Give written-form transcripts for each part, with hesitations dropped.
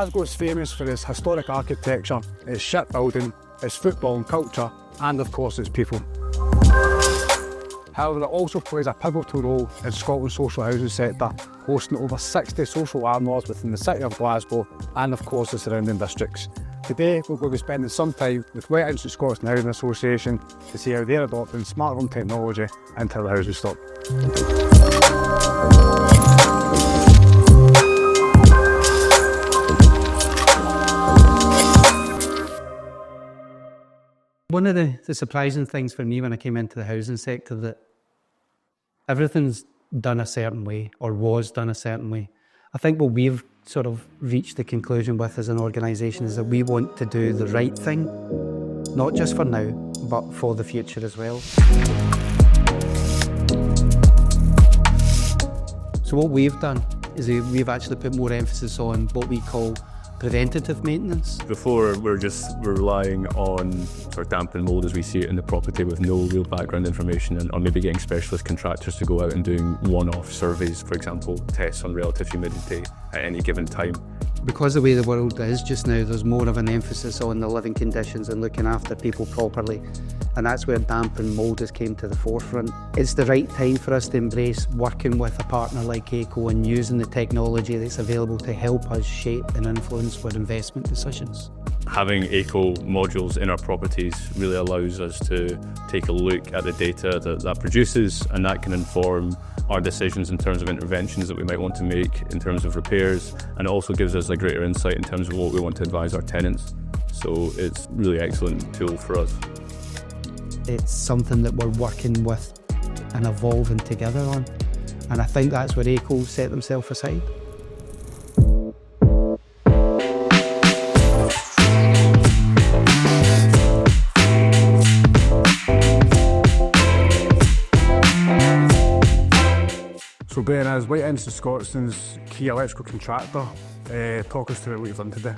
Glasgow is famous for its historic architecture, its shipbuilding, its football and culture, and of course its people. However, it also plays a pivotal role in Scotland's social housing sector, hosting over 60 social landlords within the city of Glasgow and of course the surrounding districts. Today we're going to be spending some time with Whiteinch Scotstoun Housing Association to see how they're adopting smart home technology into the housing stock. One of the surprising things for me when I came into the housing sector, that everything's done a certain way, or was done a certain way. I think what we've sort of reached the conclusion with as an organisation is that we want to do the right thing, not just for now, but for the future as well. So what we've done is we've actually put more emphasis on what we call preventative maintenance. Before, we're relying on sort of damp and mould as we see it in the property with no real background information, or maybe getting specialist contractors to go out and doing one-off surveys, for example, tests on relative humidity at any given time. Because the way the world is just now, there's more of an emphasis on the living conditions and looking after people properly. And that's where damp and mould has came to the forefront. It's the right time for us to embrace working with a partner like Aico and using the technology that's available to help us shape and influence our investment decisions. Having Aico modules in our properties really allows us to take a look at the data that produces, and that can inform our decisions in terms of interventions that we might want to make in terms of repairs, and it also gives us a greater insight in terms of what we want to advise our tenants. So it's a really excellent tool for us. It's something that we're working with and evolving together on, and I think that's where Aico set themselves aside. So Ben, as Whiteinch Scotstoun's key electrical contractor, talk us through what you've done today.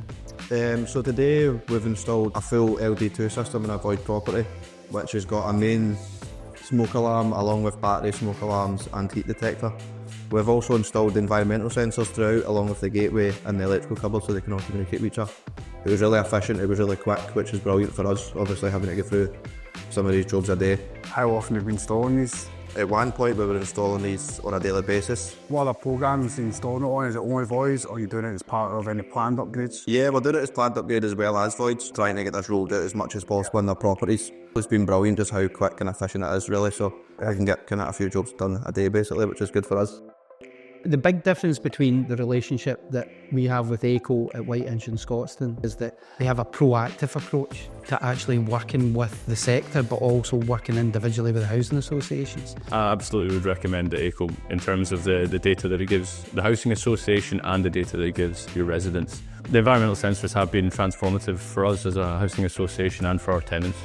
So today we've installed a full LD2 system in a void property, which has got a main smoke alarm along with battery smoke alarms and heat detector. We've also installed environmental sensors throughout, along with the gateway and the electrical cupboard, so they can all communicate with each other. It was really efficient, it was really quick, which is brilliant for us, obviously having to go through some of these jobs a day. How often have you been installing these? At one point we were installing these on a daily basis. What other programs are you installing it on? Is it only voids, or are you doing it as part of any planned upgrades? Yeah, we're doing it as planned upgrade as well as voids, trying to get this rolled out as much as possible in their properties. It's been brilliant just how quick and efficient it is really, so I can get kind of a few jobs done a day basically, which is good for us. The big difference between the relationship that we have with Aico at Whiteinch and Scotstoun is that they have a proactive approach to actually working with the sector, but also working individually with the housing associations. I absolutely would recommend Aico in terms of the data that it gives the housing association and the data that it gives your residents. The environmental sensors have been transformative for us as a housing association and for our tenants.